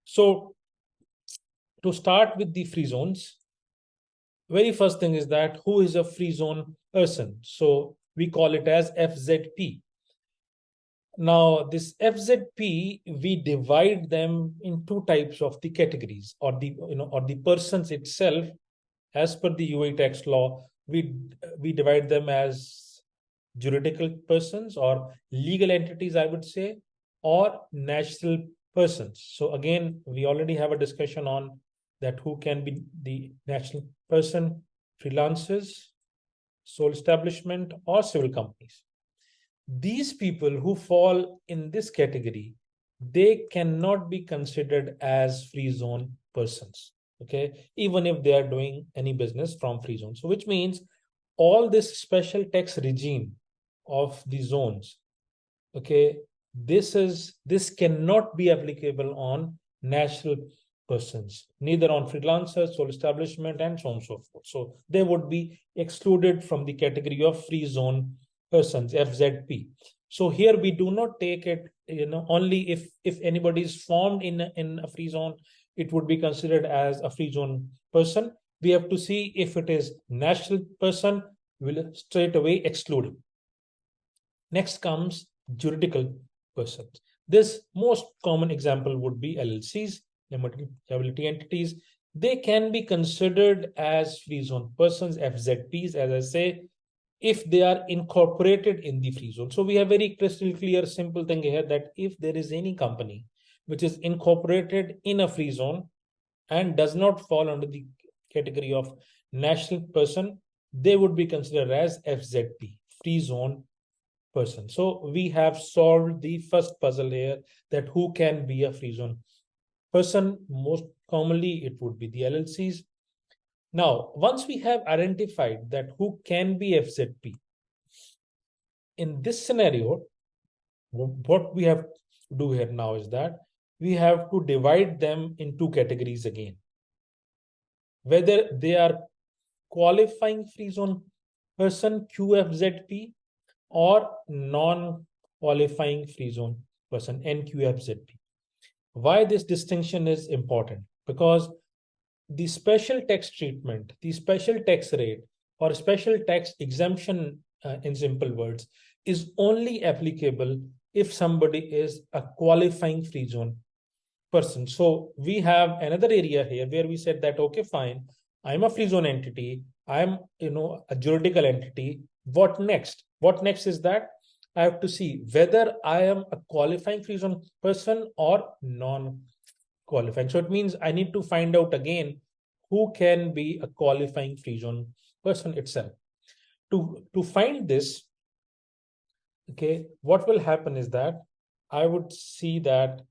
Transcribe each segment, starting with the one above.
So to start with the free zones, very first thing is that who is a free zone person? So we call it as FZP. Now, this FZP, we divide them in two types of the categories, or the persons itself. As per the UAE tax law, we divide them as juridical persons or legal entities, I would say, or national persons. So again, we already have a discussion on that who can be the national person, freelancers, sole establishment, or civil companies. These people who fall in this category, they cannot be considered as free zone persons, okay, even if they are doing any business from free zone. So which means all this special tax regime of the zones, okay, this cannot be applicable on national persons, neither on freelancers, sole establishment, and so on and so forth. So they would be excluded from the category of free zone persons, FZP. So here we do not take it, only if anybody is formed in a free zone, it would be considered as a free zone person. We have to see if it is national person, will straight away exclude him. Next comes juridical persons. This most common example would be LLCs, limited liability entities. They can be considered as free zone persons, FZPs, as I say, if they are incorporated in the free zone. So we have very crystal clear, simple thing here that if there is any company which is incorporated in a free zone and does not fall under the category of national person, they would be considered as FZP, free zone person. So we have solved the first puzzle here, that who can be a free zone person. Most commonly, it would be the LLCs. Now, once we have identified that who can be FZP, in this scenario, what we have to do here now is that we have to divide them in two categories again. Whether they are qualifying free zone person, QFZP, or non-qualifying free zone person, NQFZP. Why this distinction is important? Because the special tax treatment, the special tax rate, or special tax exemption, in simple words, is only applicable if somebody is a qualifying free zone person. So we have another area here where we said that, okay, fine, I'm a free zone entity, I'm a juridical entity. What next? What next is that I have to see whether I am a qualifying free zone person or non-qualifying. So it means I need to find out again who can be a qualifying free zone person itself. To find this, okay, what will happen is that I would see that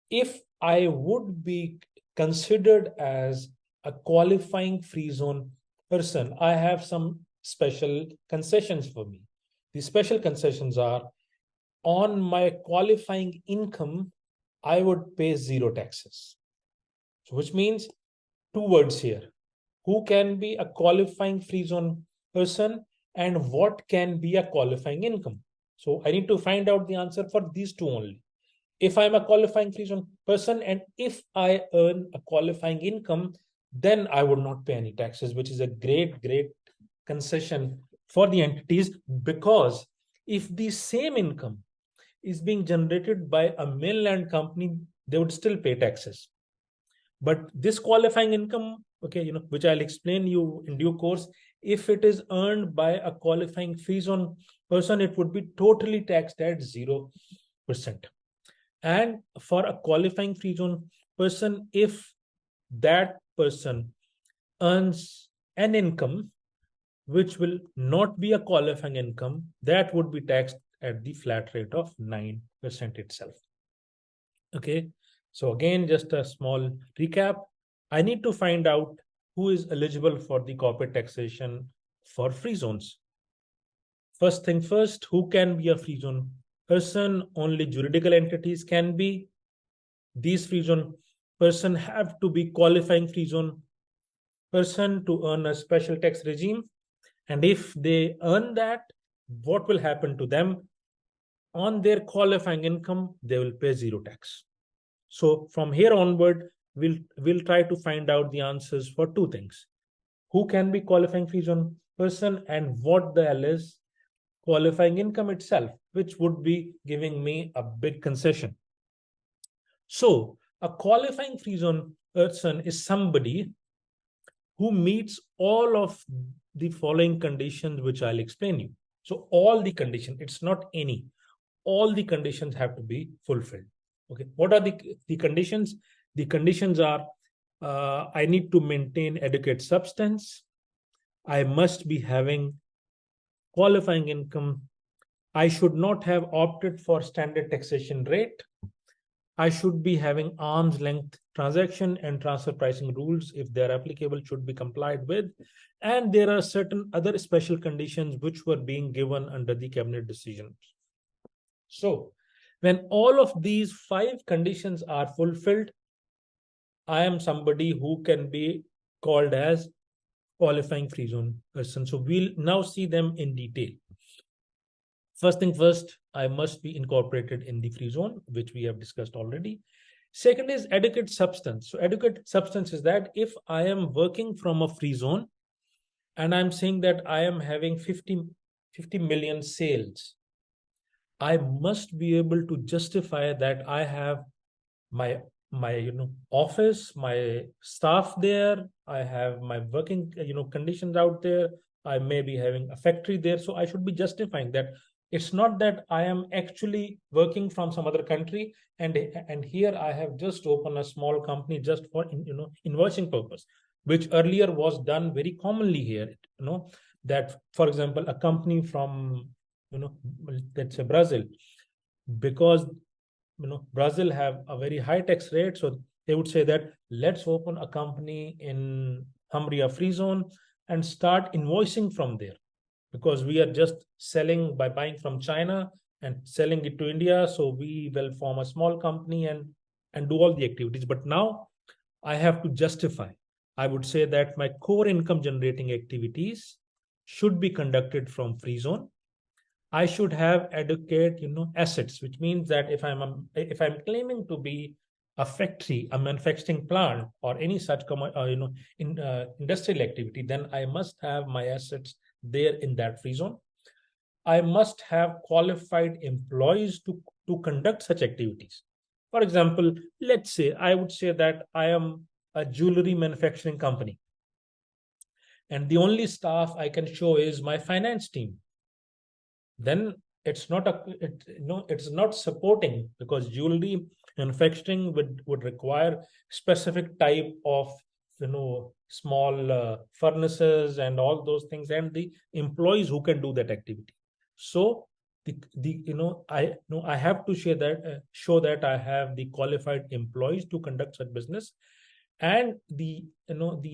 if I would be considered as a qualifying free zone person, I have some special concessions for me. The special concessions are, on my qualifying income, I would pay zero taxes. So which means two words here. Who can be a qualifying free zone person and what can be a qualifying income? So I need to find out the answer for these two only. If I'm a qualifying free zone person and if I earn a qualifying income, then I would not pay any taxes, which is a great, great concession for the entities, because if the same income is being generated by a mainland company, they would still pay taxes. But this qualifying income, okay, which I'll explain you in due course, if it is earned by a qualifying free zone person, it would be totally taxed at 0%. And for a qualifying free zone person, if that person earns an income which will not be a qualifying income, that would be taxed at the flat rate of 9% itself. Okay, so again, just a small recap. I need to find out who is eligible for the corporate taxation for free zones. First thing first, who can be a free zone person? Only juridical entities can be. These free zone person have to be qualifying free zone person to earn a special tax regime. And if they earn that, what will happen to them? On their qualifying income, they will pay zero tax. So from here onward, we'll try to find out the answers for two things: who can be qualifying free zone person, and what the hell is qualifying income itself, which would be giving me a big concession. So a qualifying free zone person is somebody who meets all of the following conditions, which I'll explain you. So all the conditions, it's not any, all the conditions have to be fulfilled. Okay, what are the conditions? The conditions are, I need to maintain adequate substance, I must be having qualifying income, I should not have opted for standard taxation rate, I should be having arm's length transaction and transfer pricing rules, if they're applicable, should be complied with. And there are certain other special conditions which were being given under the cabinet decisions. So when all of these 5 conditions are fulfilled, I am somebody who can be called as qualifying free zone person. So we'll now see them in detail. First thing first, I must be incorporated in the free zone, which we have discussed already. Second is adequate substance. So adequate substance is that if I am working from a free zone and I'm saying that I am having 50 million sales, I must be able to justify that I have my office, my staff there, I have my working conditions out there, I may be having a factory there, so I should be justifying that. It's not that I am actually working from some other country and here I have just opened a small company just for invoicing purpose, which earlier was done very commonly here. That, for example, a company from let's say Brazil, because Brazil have a very high tax rate, so they would say that let's open a company in Hambria free zone and start invoicing from there, because we are just selling by buying from China and selling it to India, so we will form a small company and do all the activities. But now I have to justify. I would say that my core income generating activities should be conducted from free zone. I should have adequate, assets, which means that if I'm claiming to be a factory, a manufacturing plant, or any such industrial activity, then I must have my assets there in that free zone. I must have qualified employees to conduct such activities. For example, let's say I would say that I am a jewelry manufacturing company, and the only staff I can show is my finance team. Then it's not it's not supporting, because jewelry manufacturing would require specific type of small furnaces and all those things, and the employees who can do that activity. So the I have to show that I have the qualified employees to conduct such business, and the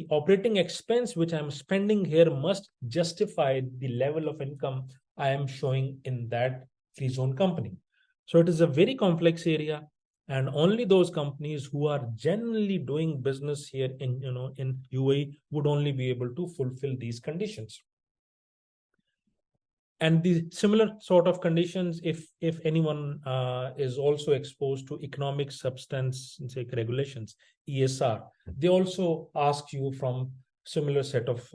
operating expense which I'm spending here must justify the level of income I am showing in that free zone company. So it is a very complex area, and only those companies who are generally doing business here in UAE would only be able to fulfill these conditions. And the similar sort of conditions, if anyone is also exposed to economic substance say regulations, ESR, they also ask you from similar set of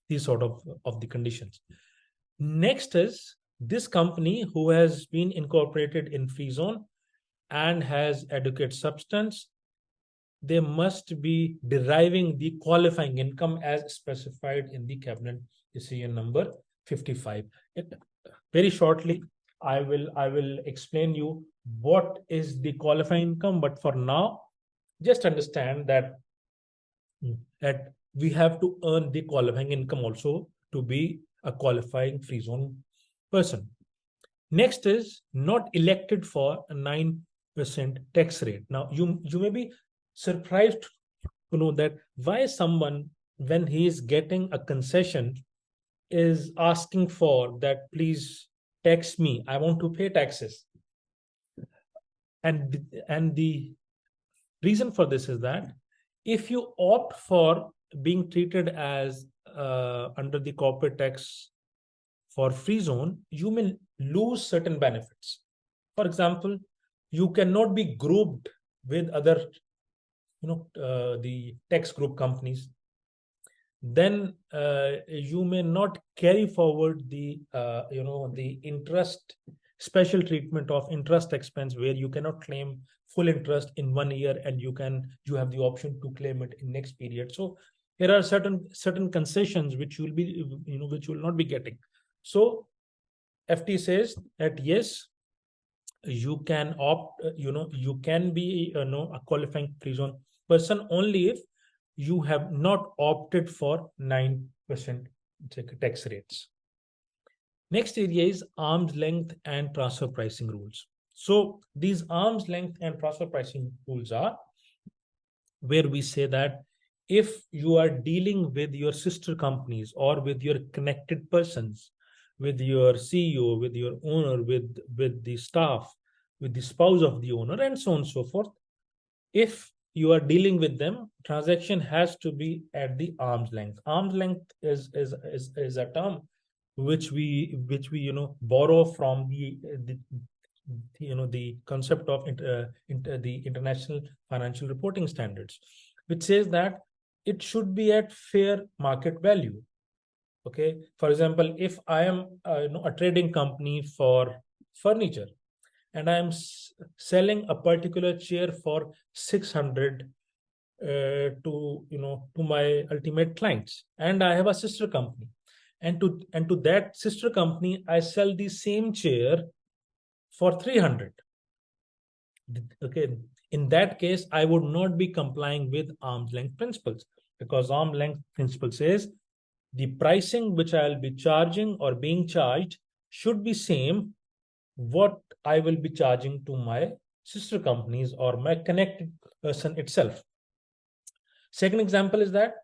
these sort of the conditions. Next is this company who has been incorporated in free zone and has adequate substance, they must be deriving the qualifying income as specified in the cabinet decision number 55. Very shortly, I will explain you what is the qualifying income, but for now, just understand that we have to earn the qualifying income also to be a qualifying free zone person. Next is not elected for a 9% tax rate. Now, you may be surprised to know that why someone, when he is getting a concession, is asking for that, please tax me, I want to pay taxes. And the reason for this is that if you opt for being treated as under the corporate tax for free zone, you may lose certain benefits. For example, you cannot be grouped with other, the tax group companies. Then you may not carry forward the the interest, special treatment of interest expense, where you cannot claim full interest in 1 year, and you have the option to claim it in next period. So there are certain concessions which you will be, which you will not be getting. So FT says that yes, you can opt, you can be a qualifying free zone person only if you have not opted for 9% tax rates. Next area is arm's length and transfer pricing rules. So these arm's length and transfer pricing rules are where we say that if you are dealing with your sister companies or with your connected persons, with your CEO, with your owner, with the staff, with the spouse of the owner, and so on and so forth, if you are dealing with them, transaction has to be at the arm's length. Arm's length is a term which we borrow from the concept of the international financial reporting standards, which says that it should be at fair market value. Okay, for example, if I am a trading company for furniture, and I am selling a particular chair for 600 to my ultimate clients, and I have a sister company, and to that sister company I sell the same chair for 300. Okay, in that case I would not be complying with arm's length principles, because arm's length principle says the pricing which I'll be charging or being charged should be same what I will be charging to my sister companies or my connected person itself. Second example is that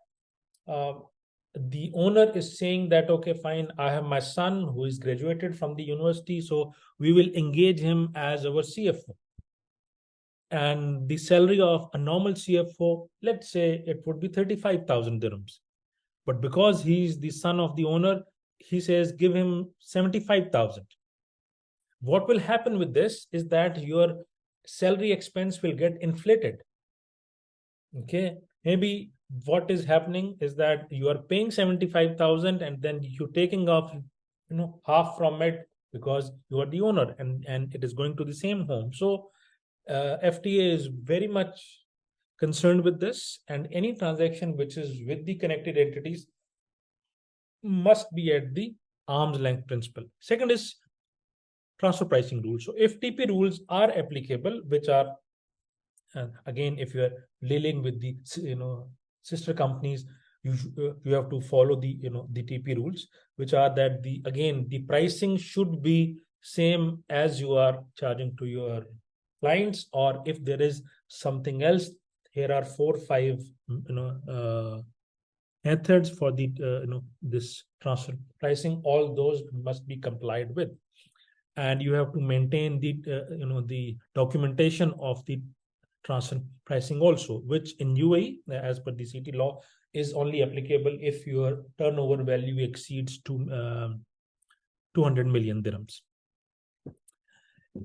the owner is saying that, okay, fine, I have my son who is graduated from the university, so we will engage him as our CFO. And the salary of a normal CFO, let's say it would be 35,000 dirhams. But because he's the son of the owner, he says give him 75,000. What will happen with this is that your salary expense will get inflated. Okay, maybe what is happening is that you are paying 75,000 and then you're taking off half from it because you are the owner, and it is going to the same home. So FTA is very much concerned with this, and any transaction which is with the connected entities must be at the arm's length principle. Second is transfer pricing rules. So if TP rules are applicable, which are again, if you are dealing with the sister companies, you have to follow the the TP rules, which are that the pricing should be same as you are charging to your clients, or if there is something else, here are 4-5 methods for the this transfer pricing. All those must be complied with, and you have to maintain the the documentation of the transfer pricing also, which in UAE, as per the city law, is only applicable if your turnover value exceeds 200 million dirhams.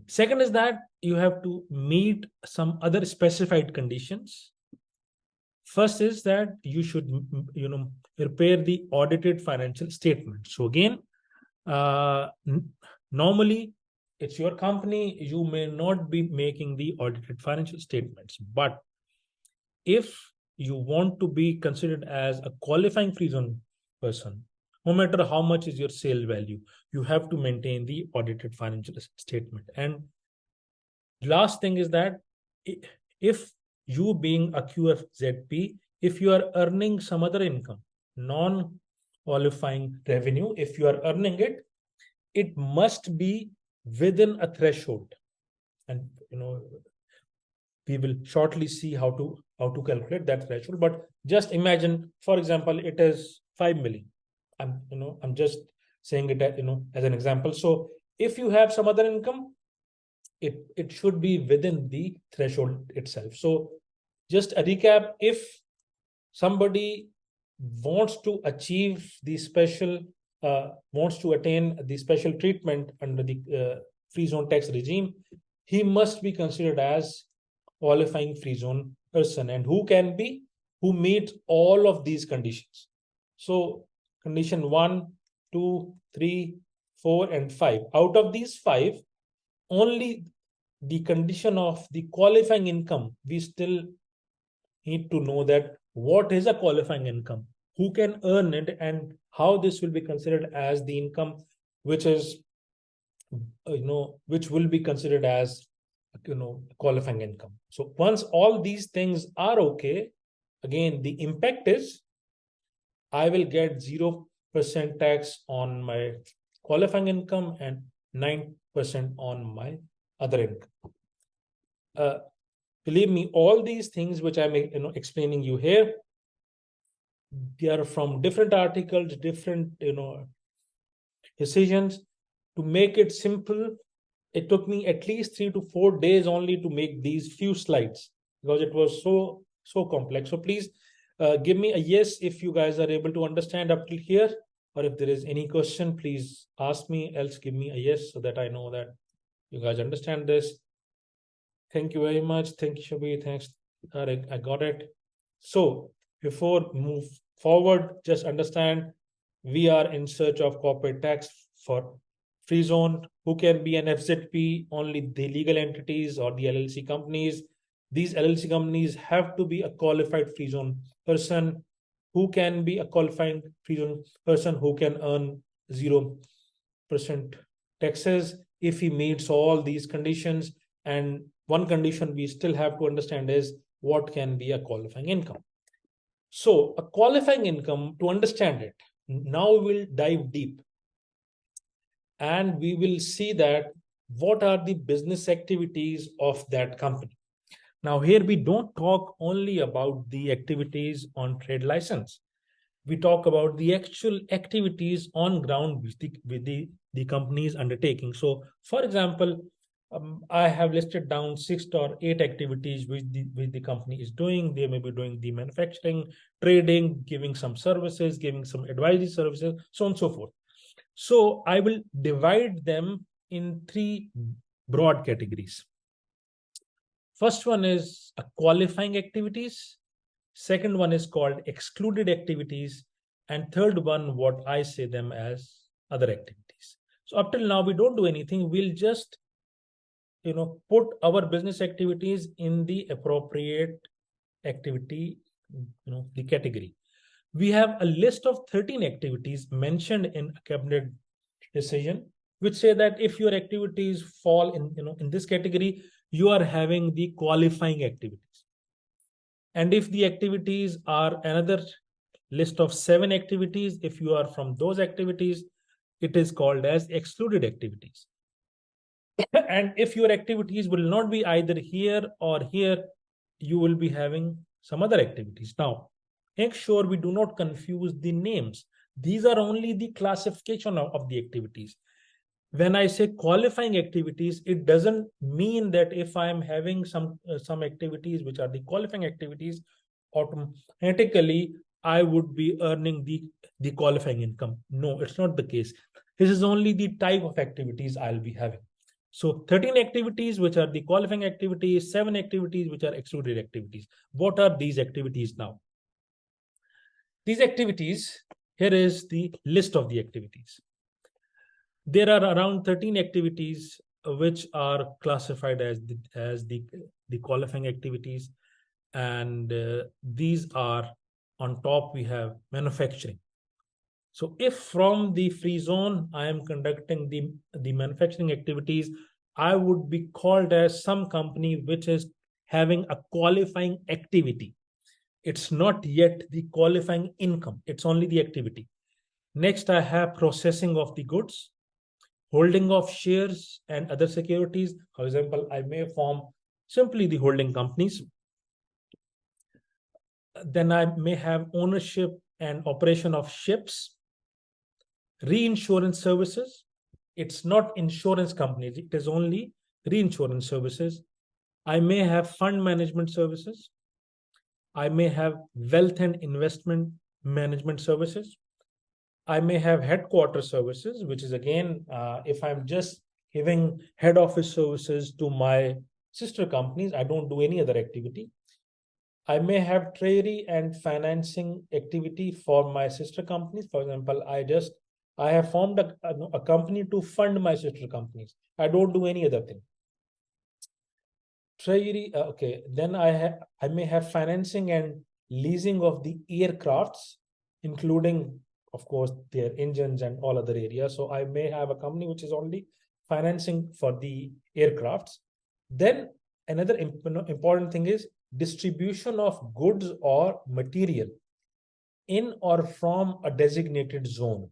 Second is that you have to meet some other specified conditions. First is that you should prepare the audited financial statement. So again, normally it's your company, you may not be making the audited financial statements, but if you want to be considered as a qualifying free zone person, no matter how much is your sale value, you have to maintain the audited financial statement. And last thing is that if you being a QFZP, if you are earning some other income, non-qualifying revenue, if you are earning it, it must be within a threshold. And we will shortly see how to calculate that threshold. But just imagine, for example, it is 5 million. I'm just saying it as an example. So if you have some other income, it should be within the threshold itself. So just a recap: if somebody wants to achieve the special wants to attain the special treatment under the free zone tax regime, he must be considered as qualifying free zone person. And who meets all of these conditions. So condition 1, 2, 3, 4, and 5. Out of these 5, only the condition of the qualifying income, we still need to know that what is a qualifying income, who can earn it, and how this will be considered as the income which is which will be considered as qualifying income. So once all these things are okay, again the impact is I will get 0% tax on my qualifying income and 9% on my other income. Believe me, all these things which I'm explaining you here, they are from different articles, different decisions. To make it simple, it took me at least 3 to 4 days only to make these few slides, because it was so complex. So please give me a yes if you guys are able to understand up till here, or if there is any question, please ask me, else give me a yes so that I know that you guys understand this. Thank you very much. Thank you, Shabir. Thanks. I got it. So before move forward, just understand we are in search of corporate tax for free zone. Who can be an FZP? Only the legal entities or the LLC companies. These LLC companies have to be a qualified free zone person. Who can be a qualifying free zone person who can earn 0% taxes if he meets all these conditions. And one condition we still have to understand is what can be a qualifying income. So a qualifying income, to understand it, now we'll dive deep and we will see that what are the business activities of that company. Now here we don't talk only about the activities on trade license. We talk about the actual activities on ground with the company's undertaking. So for example, I have listed down 6 or 8 activities which the company is doing. They may be doing the manufacturing, trading, giving some services, giving some advisory services, so on and so forth. So I will divide them in 3 broad categories. First one is qualifying activities. Second one is called excluded activities. And third one, what I say them as other activities. So up till now, we don't do anything. We'll just put our business activities in the appropriate activity, the category. We have a list of 13 activities mentioned in a cabinet decision, which say that if your activities fall in this category, you are having the qualifying activities. And if the activities are another list of 7 activities, if you are from those activities, it is called as excluded activities. And if your activities will not be either here or here, you will be having some other activities. Now, make sure we do not confuse the names. These are only the classification of the activities. When I say qualifying activities, it doesn't mean that if I am having some activities which are the qualifying activities, automatically I would be earning the qualifying income. No, it's not the case. This is only the type of activities I'll be having. So 13 activities, which are the qualifying activities, 7 activities, which are excluded activities. What are these activities now? These activities, here is the list of the activities. There are around 13 activities which are classified as the qualifying activities. And these are, on top, we have manufacturing. So if from the free zone, I am conducting the manufacturing activities, I would be called as some company which is having a qualifying activity. It's not yet the qualifying income. It's only the activity. Next, I have processing of the goods, holding of shares and other securities. For example, I may form simply the holding companies. Then I may have ownership and operation of ships, reinsurance services. It's not insurance companies, it is only reinsurance services. I may have fund management services. I may have wealth and investment management services. I may have headquarter services, which is again, if I'm just giving head office services to my sister companies. I don't do any other activity. I may have treasury and financing activity for my sister companies. For example, I have formed a company to fund my sister companies. I don't do any other thing. Treasury, okay. Then I may have financing and leasing of the aircrafts, including, of course, their engines and all other areas. So I may have a company which is only financing for the aircrafts. Then another important thing is distribution of goods or material in or from a designated zone.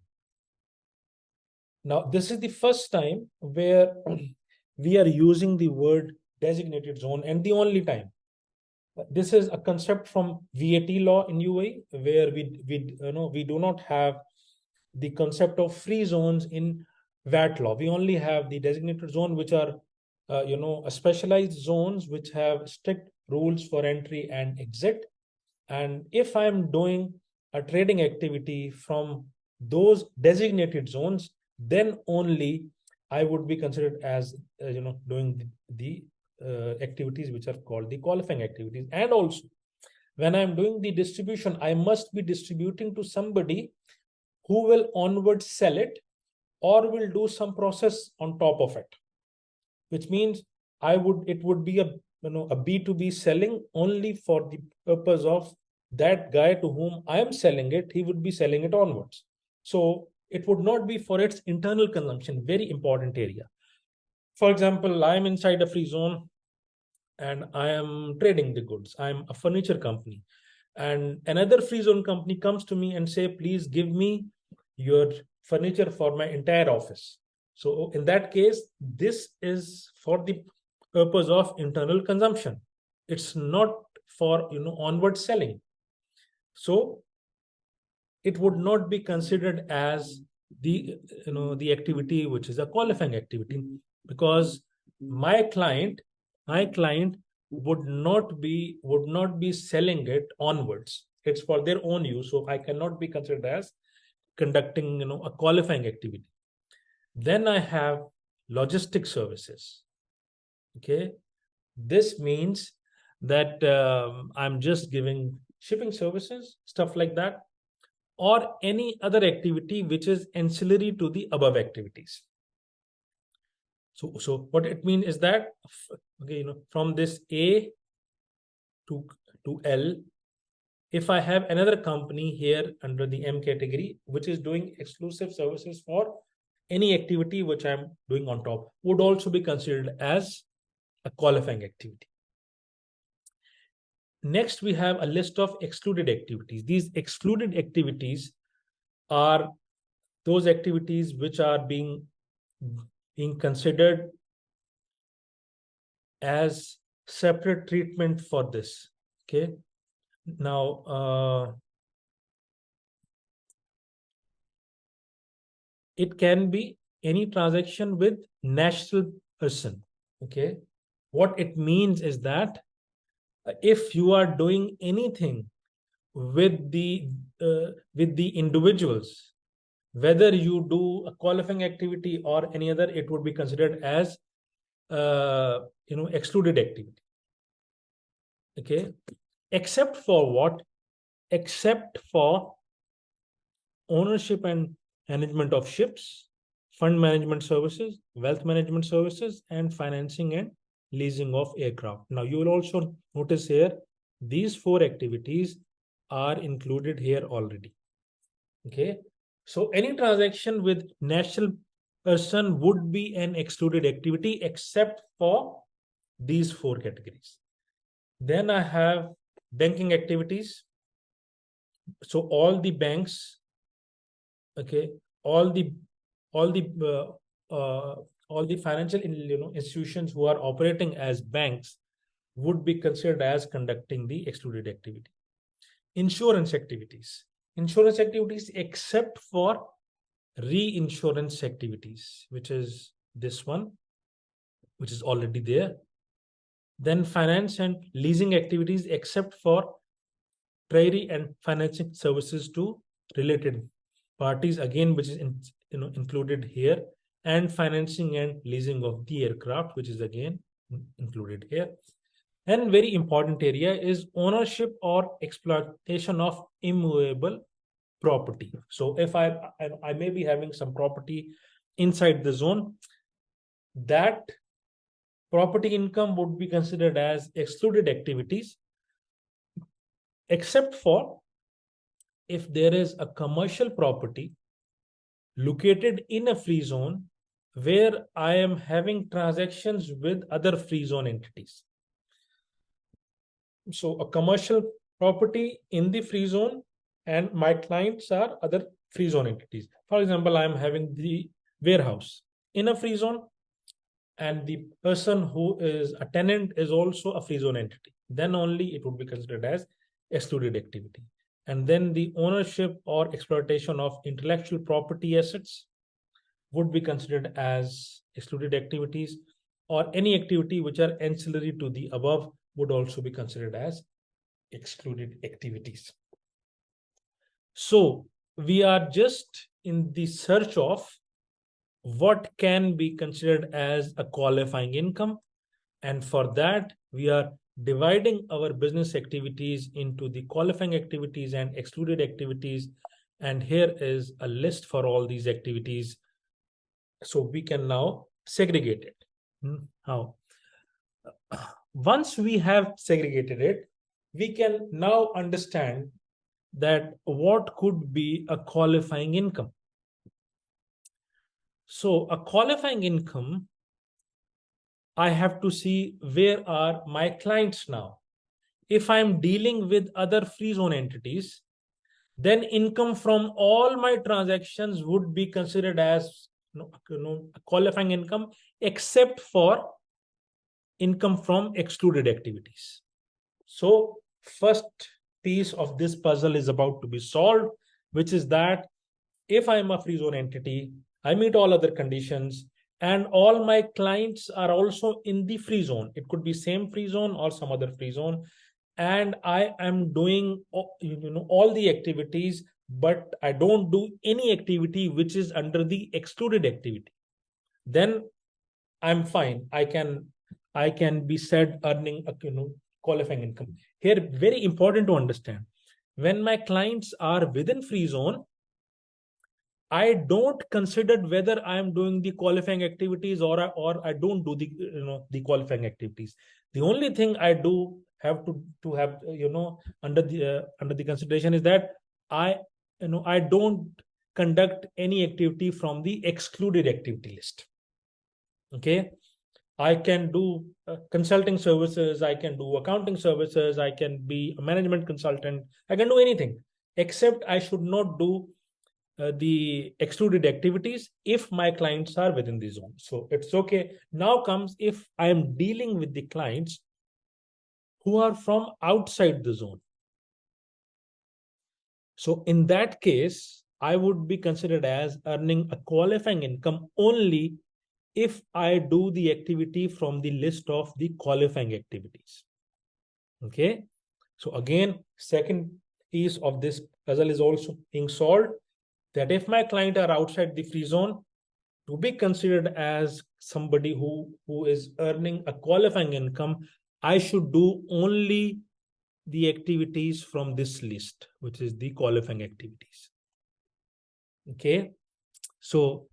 Now, this is the first time where we are using the word designated zone, and the only time. This is a concept from VAT law in UAE, where we do not have the concept of free zones in VAT law. We only have the designated zone, which are specialized zones which have strict rules for entry and exit. And if I'm doing a trading activity from those designated zones, then only I would be considered as doing the activities which are called the qualifying activities. And also, when I'm doing the distribution, I must be distributing to somebody who will onward sell it or will do some process on top of it, which means it would be a B2B selling only for the purpose of that guy to whom I am selling it. He would be selling it onwards. So it would not be for its internal consumption. Very important area. For example, I am inside a free zone and I am trading the goods. I'm a furniture company, and another free zone company comes to me and say, please give me your furniture for my entire office. So in that case, this is for the purpose of internal consumption. It's not for onward selling. So it would not be considered as the activity which is a qualifying activity, because my client would not be selling it onwards. It's for their own use, so I cannot be considered as conducting a qualifying activity. Then I have logistic services. Okay, this means that I'm just giving shipping services, stuff like that, or any other activity which is ancillary to the above activities. So what it means is that, okay, from this A to L, if I have another company here under the M category, which is doing exclusive services for any activity which I'm doing on top, would also be considered as a qualifying activity. Next, we have a list of excluded activities. These excluded activities are those activities which are being considered as separate treatment for this. Okay. Now, it can be any transaction with national person. Okay. What it means is that if you are doing anything with the individuals, whether you do a qualifying activity or any other, it would be considered as excluded activity. Okay, except for what? Except for ownership and management of ships, fund management services, wealth management services, and financing and leasing of aircraft. Now, you will also notice here, these 4 activities are included here already. Okay, so any transaction with national person would be an excluded activity except for these 4 categories. Then I have banking activities. So all the banks, okay, all the financial institutions who are operating as banks would be considered as conducting the excluded activity. Insurance activities except for reinsurance activities, which is this one, which is already there. Then finance and leasing activities except for treasury and financing services to related parties, again, which is included here. and financing and leasing of the aircraft, which is again included here. And very important area is ownership or exploitation of immovable property. So if I may be having some property inside the zone, that property income would be considered as excluded activities, except for if there is a commercial property located in a free zone where I am having transactions with other free zone entities. So a commercial property in the free zone and my clients are other free zone entities. For example, I'm having the warehouse in a free zone and the person who is a tenant is also a free zone entity. Then only it would be considered as excluded activity. And then the ownership or exploitation of intellectual property assets would be considered as excluded activities, or any activity which are ancillary to the above would also be considered as excluded activities. So we are just in the search of what can be considered as a qualifying income. And for that, we are dividing our business activities into the qualifying activities and excluded activities. And here is a list for all these activities. So we can now segregate it. How? Once we have segregated it, we can now understand that what could be a qualifying income. So a qualifying income, I have to see where are my clients now. If I'm dealing with other free zone entities, then income from all my transactions would be considered as qualifying income, except for income from excluded activities. So first piece of this puzzle is about to be solved, which is that if I'm a free zone entity, I meet all other conditions, and all my clients are also in the free zone. It could be same free zone or some other free zone. And I am doing all the activities, but I don't do any activity which is under the excluded activity. Then I'm fine. I can be said earning a qualifying income. Here, very important to understand. When my clients are within free zone, I don't consider whether I am doing the qualifying activities or I don't do the qualifying activities. The only thing I do have to have under the consideration is that I don't conduct any activity from the excluded activity list. Okay, I can do consulting services, I can do accounting services, I can be a management consultant, I can do anything, except I should not do the excluded activities if my clients are within the zone. So it's okay. Now comes if I am dealing with the clients who are from outside the zone. So in that case, I would be considered as earning a qualifying income only if I do the activity from the list of the qualifying activities. Okay. So again, second piece of this puzzle is also being solved, that if my client are outside the free zone, to be considered as somebody who is earning a qualifying income, I should do only the activities from this list, which is the qualifying activities. Okay. So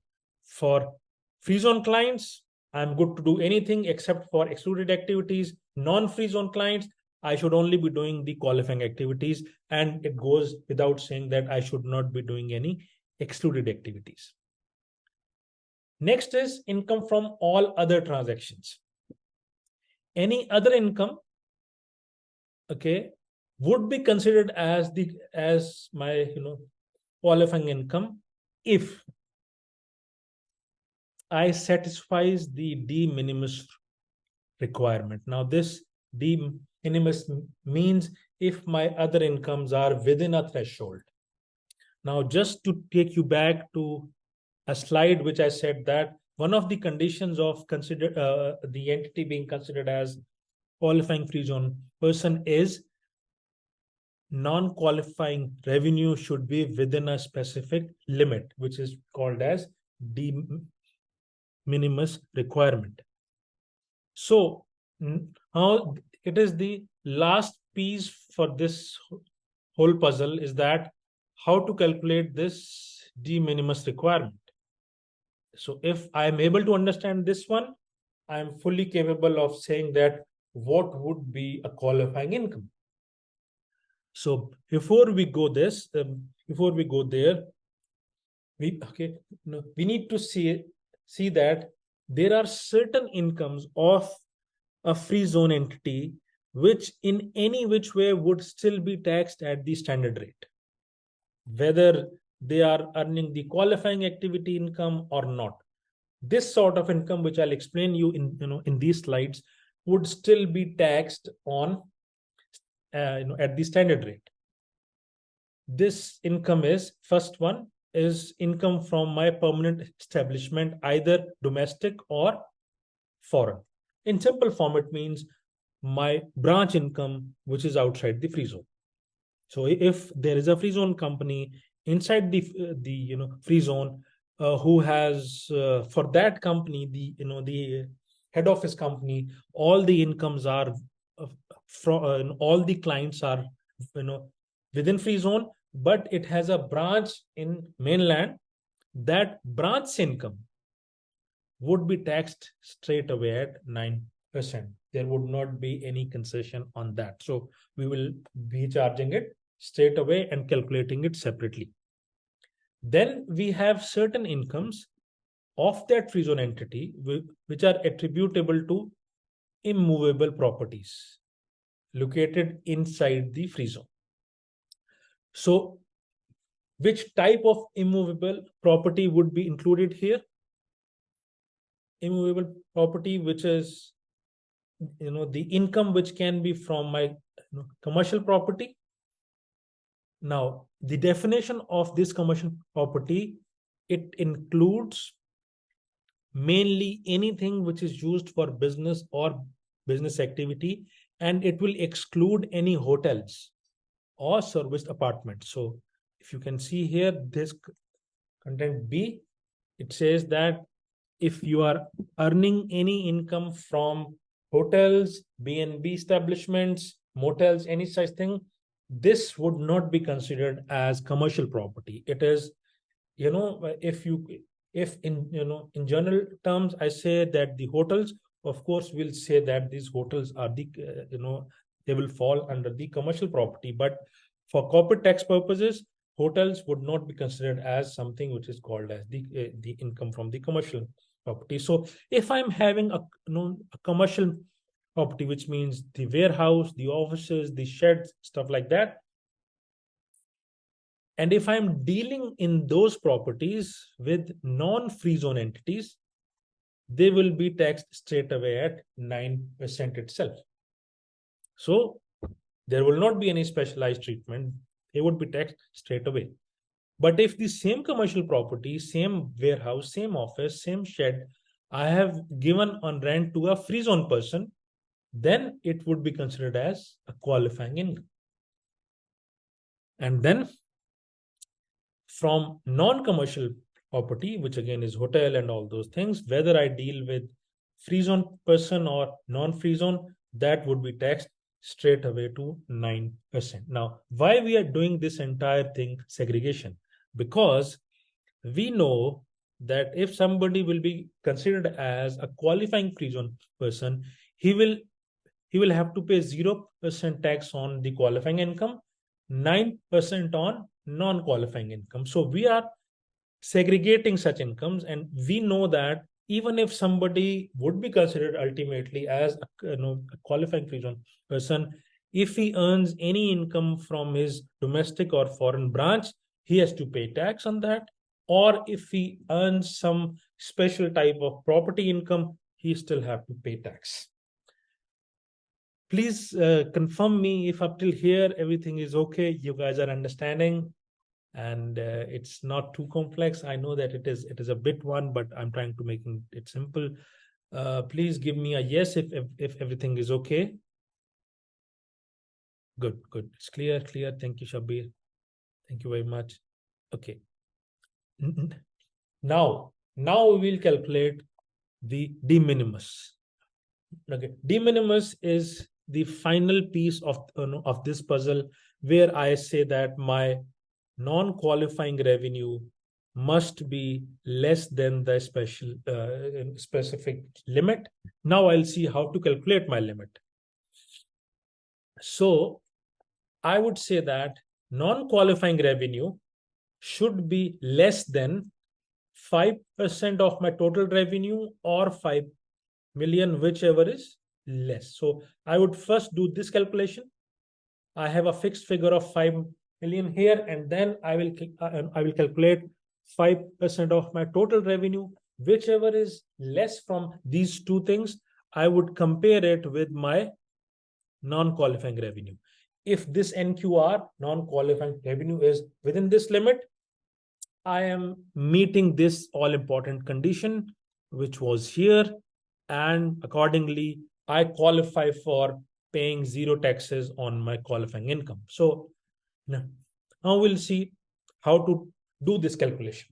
for free zone clients, I'm good to do anything except for excluded activities. Non-free zone clients, I should only be doing the qualifying activities, and it goes without saying that I should not be doing any excluded activities. Next is income from all other transactions. Any other income, okay, would be considered as my qualifying income if I satisfies the de minimis requirement. Now this de minimis means if my other incomes are within a threshold. Now just to take you back to a slide which I said that one of the conditions of the entity being considered as qualifying free zone person is non-qualifying revenue should be within a specific limit, which is called as de minimus requirement. So now it is the last piece for this whole puzzle is that how to calculate this de minimis requirement. So if I am able to understand this one, I am fully capable of saying that what would be a qualifying income. So before we go there, we need to see that there are certain incomes of a free zone entity which in any which way would still be taxed at the standard rate, whether they are earning the qualifying activity income or not. This sort of income, which I'll explain you in these slides, would still be taxed on at the standard rate. This income is, first one is income from my permanent establishment, either domestic or foreign. In simple form, it means my branch income, which is outside the free zone. So if there is a free zone company inside the free zone, who has for that company, the head office company, all the incomes are from all the clients are within free zone, but it has a branch in mainland. That branch income would be taxed straight away at 9%. There would not be any concession on that. So we will be charging it straight away and calculating it separately. Then we have certain incomes of that free zone entity which are attributable to immovable properties located inside the free zone. So which type of immovable property would be included here? Immovable property, which is the income which can be from my commercial property. Now, the definition of this commercial property, it includes mainly anything which is used for business or business activity, and it will exclude any hotels or serviced apartments. So if you can see here, this content B, it says that if you are earning any income from hotels, B&B establishments, motels, any such thing, this would not be considered as commercial property. It is, if in general terms, I say that the hotels, of course, will say that these hotels are they will fall under the commercial property. But for corporate tax purposes, hotels would not be considered as something which is called as the income from the commercial property. So if I'm having a commercial property, which means the warehouse, the offices, the sheds, stuff like that, and if I'm dealing in those properties with non-free zone entities, they will be taxed straight away at 9% itself. So there will not be any specialized treatment. They would be taxed straight away. But if the same commercial property, same warehouse, same office, same shed, I have given on rent to a free zone person, then it would be considered as a qualifying income. And then from non-commercial property, which again is hotel and all those things, whether I deal with free zone person or non-free zone, that would be taxed straight away to 9%. Now, why we are doing this entire thing segregation? Because we know that if somebody will be considered as a qualifying free zone person, he will have to pay 0% tax on the qualifying income, 9% on non-qualifying income. So we are segregating such incomes, and we know that even if somebody would be considered ultimately as a qualifying free zone person, if he earns any income from his domestic or foreign branch, he has to pay tax on that. Or if he earns some special type of property income, he still have to pay tax. Please confirm me if up till here everything is okay, you guys are understanding, and it's not too complex. I know that it is a bit one, but I'm trying to make it simple. Please give me a yes if everything is okay. Good. It's clear. Thank you, Shabir. Thank you very much. Okay. Now we will calculate the de minimis. Okay, de minimis is the final piece of this puzzle, where I say that my non-qualifying revenue must be less than the specific limit. Now I'll see how to calculate my limit. So I would say that non-qualifying revenue should be less than 5% of my total revenue, or 5 million, whichever is less. So I would first do this calculation. I have a fixed figure of 5 million here, and then I will calculate 5% of my total revenue, whichever is less from these two things. I would compare it with my non-qualifying revenue. If this NQR, non-qualifying revenue, is within this limit, I am meeting this all important condition, which was here, and accordingly, I qualify for paying zero taxes on my qualifying income. So now we'll see how to do this calculation.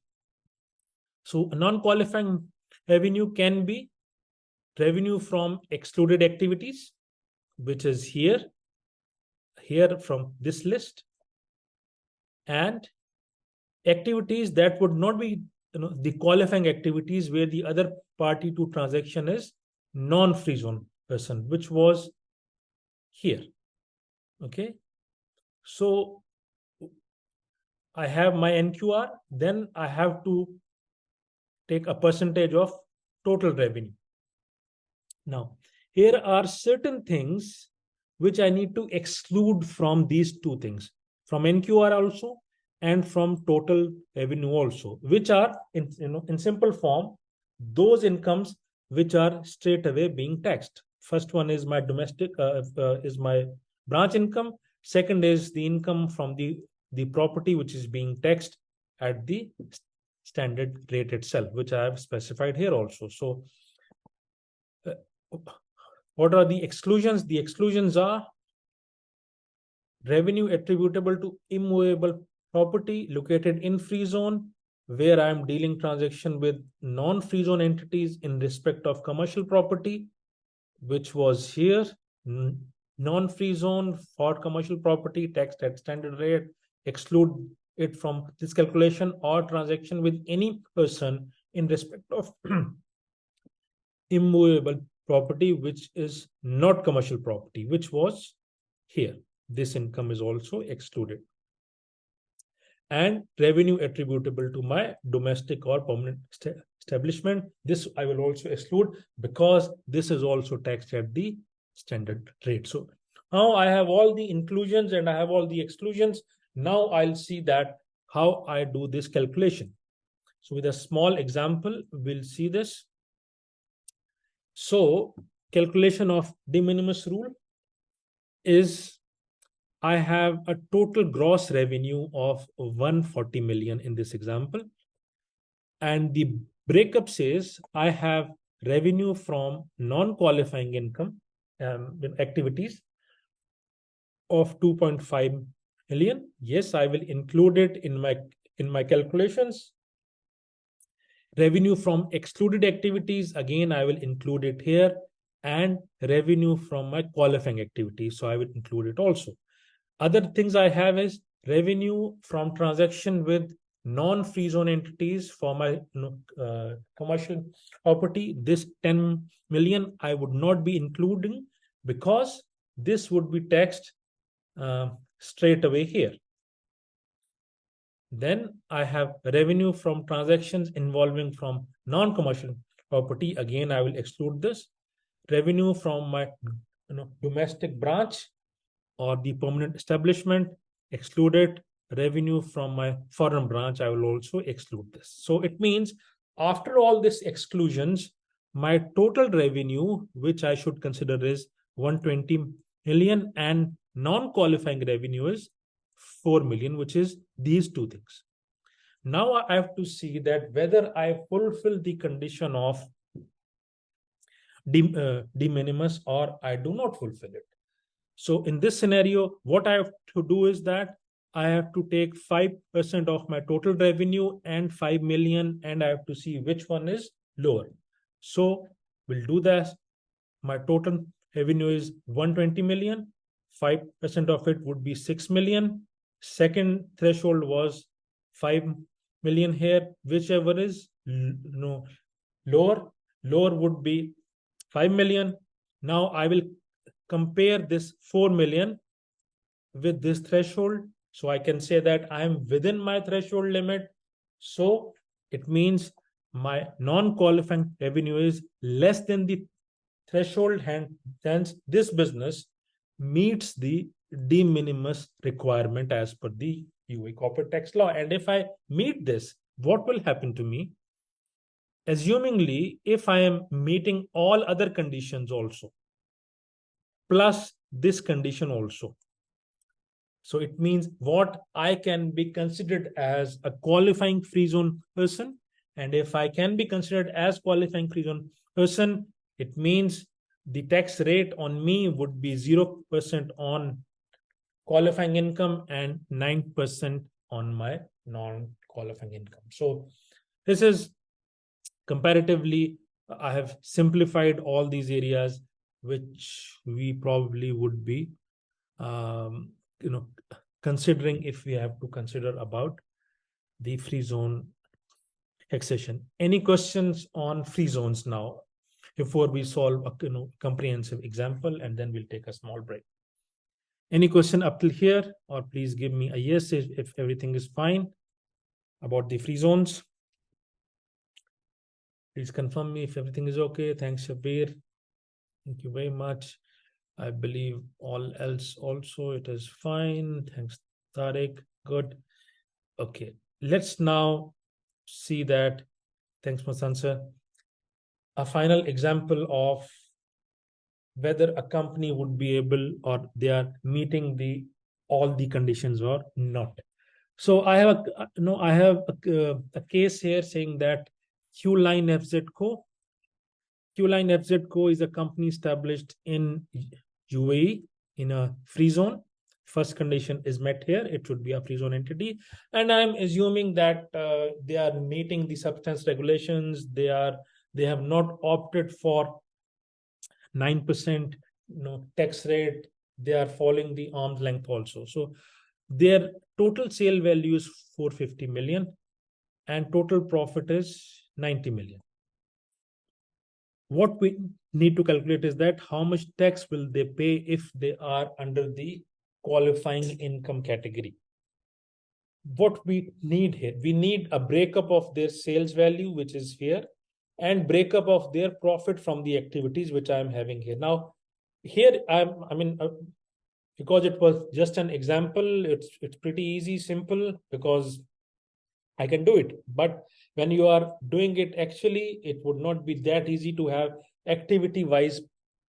So non-qualifying revenue can be revenue from excluded activities, which is here from this list, and activities that would not be the qualifying activities, where the other party to transaction is non-free zone person, which was here. Okay, so I have my NQR, then I have to take a percentage of total revenue. Now here are certain things which I need to exclude from these two things, from NQR also and from total revenue also, which are in simple form those incomes which are straight away being taxed. First one is my domestic is my branch income. Second is the income from the property which is being taxed at the standard rate itself, which I have specified here also. So what are the exclusions? The exclusions are revenue attributable to immovable property located in free zone, where I am dealing transaction with non-free zone entities in respect of commercial property, which was here. Non-free zone for commercial property taxed at standard rate, exclude it from this calculation, or transaction with any person in respect of immovable property which is not commercial property, which was here. This income is also excluded. And revenue attributable to my domestic or permanent establishment, this I will also exclude, because this is also taxed at the standard rate. So now I have all the inclusions and I have all the exclusions. Now I'll see that how I do this calculation. So with a small example, we'll see this. So calculation of de minimis rule is, I have a total gross revenue of 140 million in this example. And the breakup says I have revenue from non-qualifying income activities of 2.5 million. Yes, I will include it in my calculations. Revenue from excluded activities, again, I will include it here. And revenue from my qualifying activities, so I will include it also. Other things I have is revenue from transaction with non-free zone entities for my commercial property. This 10 million I would not be including, because this would be taxed straight away here. Then I have revenue from transactions involving from non-commercial property. Again, I will exclude this. Revenue from my domestic branch or the permanent establishment, excluded. Revenue from my foreign branch, I will also exclude this. So it means after all these exclusions, my total revenue, which I should consider, is 120 million, and non-qualifying revenue is 4 million, which is these two things. Now I have to see that whether I fulfill the condition of de minimis or I do not fulfill it. So in this scenario, what I have to do is that I have to take 5% of my total revenue and 5 million, and I have to see which one is lower. So we'll do that. My total revenue is 120 million. 5% of it would be 6 million. Second threshold was 5 million here, whichever is no lower. Lower would be 5 million. Now I will compare this 4 million with this threshold. So I can say that I am within my threshold limit. So it means my non-qualifying revenue is less than the threshold, and hence this business meets the de minimis requirement as per the UAE corporate tax law. And if I meet this, what will happen to me? Assumingly, if I am meeting all other conditions also, plus this condition also, so it means what I can be considered as a qualifying free zone person. And if I can be considered as qualifying free zone person, it means the tax rate on me would be 0% on qualifying income and 9% on my non-qualifying income. So this is comparatively, I have simplified all these areas, which we probably would be um, considering if we have to consider about the free zone taxation. Any questions on free zones now before we solve a comprehensive example, and then we'll take a small break? Any question up till here, or please give me a yes if everything is fine about the free zones. Please confirm me if everything is okay. Thanks, Shabir. Thank you very much. I believe all else also it is fine. Thanks, Tariq. Good. Okay. Let's now see that. Thanks, Masansa. A final example of whether a company would be able or they are meeting the all the conditions or not. So I have a case here saying that Q-Line FZ Co. Q-Line FZ Co is a company established in UAE in a free zone. First condition is met here. It should be a free zone entity. And I'm assuming that they are meeting the substance regulations. They have not opted for 9% tax rate. They are following the arm's length also. So their total sale value is 450 million and total profit is 90 million. What we need to calculate is that how much tax will they pay if they are under the qualifying income category. What we need here, we need a breakup of their sales value, which is here, and breakup of their profit from the activities, which I'm having here. Now, here because it was just an example, it's pretty easy, simple, because I can do it. But when you are doing it, actually, it would not be that easy to have activity-wise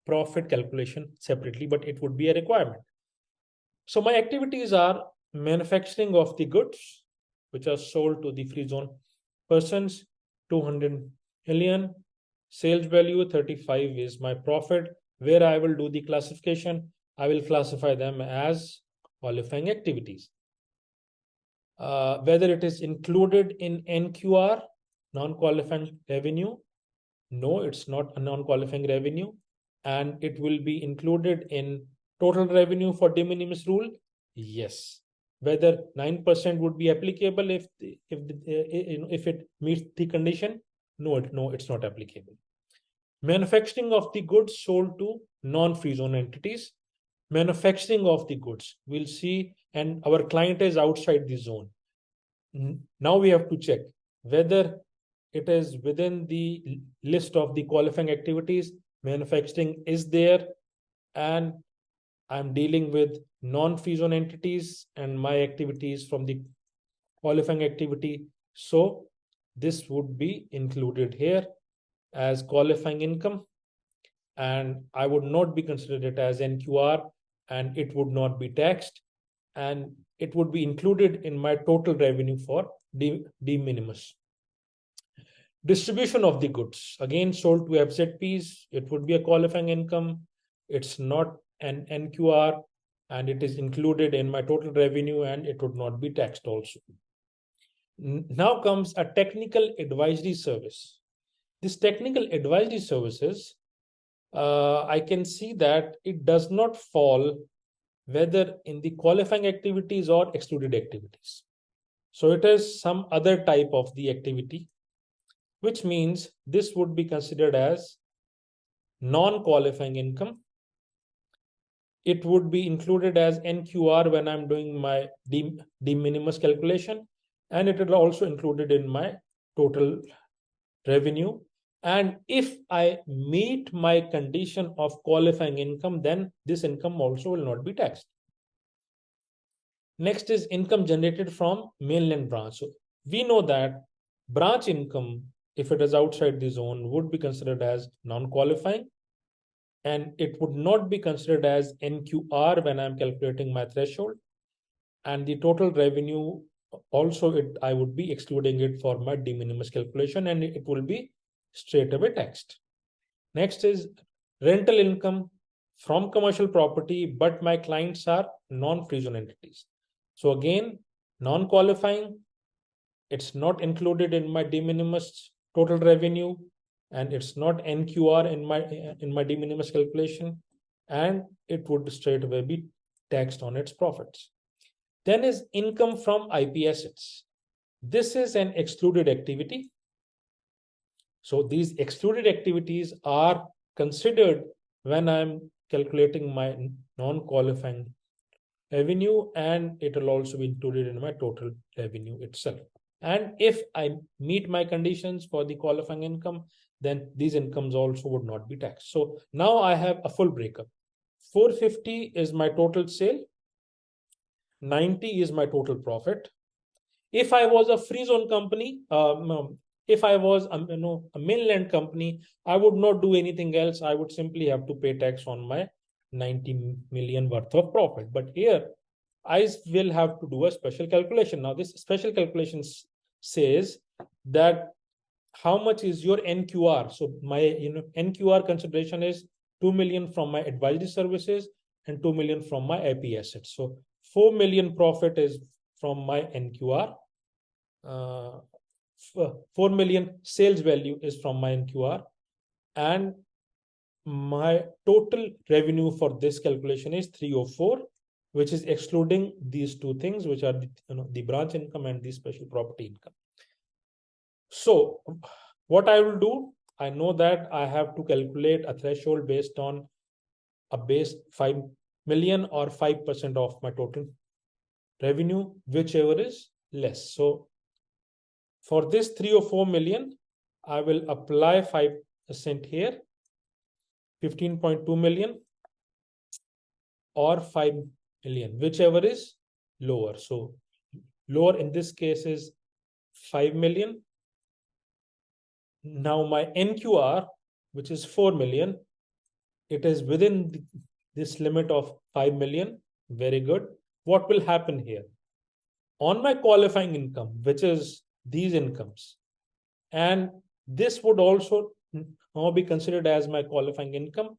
profit calculation separately, but it would be a requirement. So my activities are manufacturing of the goods, which are sold to the free zone persons, 200 million. Sales value 35 is my profit, where I will do the classification. I will classify them as qualifying activities. Whether it is included in NQR, non-qualifying revenue. No, it's not a non-qualifying revenue. And it will be included in total revenue for de minimis rule. Yes. Whether 9% would be applicable if it meets the condition. No, it's not applicable. Manufacturing of the goods sold to non-free zone entities. Manufacturing of the goods, we'll see, and our client is outside the zone. Now we have to check whether it is within the list of the qualifying activities. Manufacturing is there, and I'm dealing with non-free zone entities and my activities from the qualifying activity. So this would be included here as qualifying income, and I would not be considered it as NQR, and it would not be taxed, and it would be included in my total revenue for de minimis. Distribution of the goods, again sold to FZPs, it would be a qualifying income. It's not an NQR, and it is included in my total revenue, and it would not be taxed also. Now comes a technical advisory service. This technical advisory services, I can see that it does not fall whether in the qualifying activities or excluded activities. So it is some other type of the activity, which means this would be considered as non-qualifying income. It would be included as NQR when I'm doing my de minimis calculation, and it is also included in my total revenue. And if I meet my condition of qualifying income, then this income also will not be taxed. Next is income generated from mainland branch. So we know that branch income, if it is outside the zone, would be considered as non-qualifying, and it would not be considered as NQR when I'm calculating my threshold. And the total revenue also, I would be excluding it for my de minimis calculation, and it will be straight away taxed. Next is rental income from commercial property, but my clients are non-free zone entities. So again, non-qualifying, it's not included in my de minimis total revenue, and it's not NQR in my de minimis calculation, and it would straight away be taxed on its profits. Then is income from IP assets. This is an excluded activity. So these excluded activities are considered when I'm calculating my non-qualifying revenue, and it will also be included in my total revenue itself. And if I meet my conditions for the qualifying income, then these incomes also would not be taxed. So now I have a full breakup. 450 is my total sale. 90 is my total profit. If I was a free zone company, if I was a mainland company, I would not do anything else. I would simply have to pay tax on my 90 million worth of profit. But here, I will have to do a special calculation. Now, this special calculation says that how much is your NQR. So my NQR consideration is 2 million from my advisory services and 2 million from my IP assets. So 4 million profit is from my NQR. 4 million sales value is from my NQR, and my total revenue for this calculation is 304, which is excluding these two things, which are the branch income and the special property income. So what I will do, I know that I have to calculate a threshold based on a base 5 million or 5% of my total revenue, whichever is less. So for this 3 or 4 million, I will apply 5% here, 15.2 million or 5 million, whichever is lower. So lower in this case is 5 million. Now my NQR, which is 4 million, it is within this limit of 5 million. Very good. What will happen here? On my qualifying income, which is these incomes, and this would also now be considered as my qualifying income,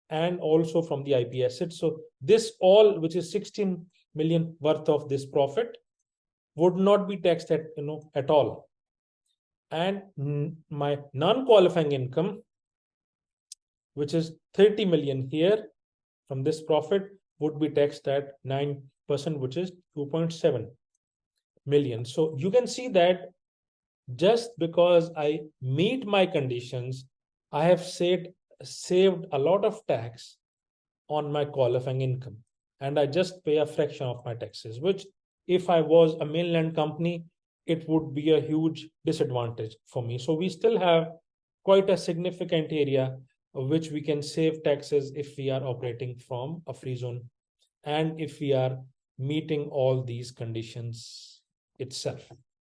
and also from the IP assets. So this all, which is 16 million worth of this profit, would not be taxed at all. And my non-qualifying income, which is 30 million here from this profit, would be taxed at 9%, which is 2.7 million. So you can see that just because I meet my conditions, I have saved a lot of tax on my qualifying income, and I just pay a fraction of my taxes, which if I was a mainland company, it would be a huge disadvantage for me. So we still have quite a significant area of which we can save taxes if we are operating from a free zone, and if we are meeting all these conditions itself.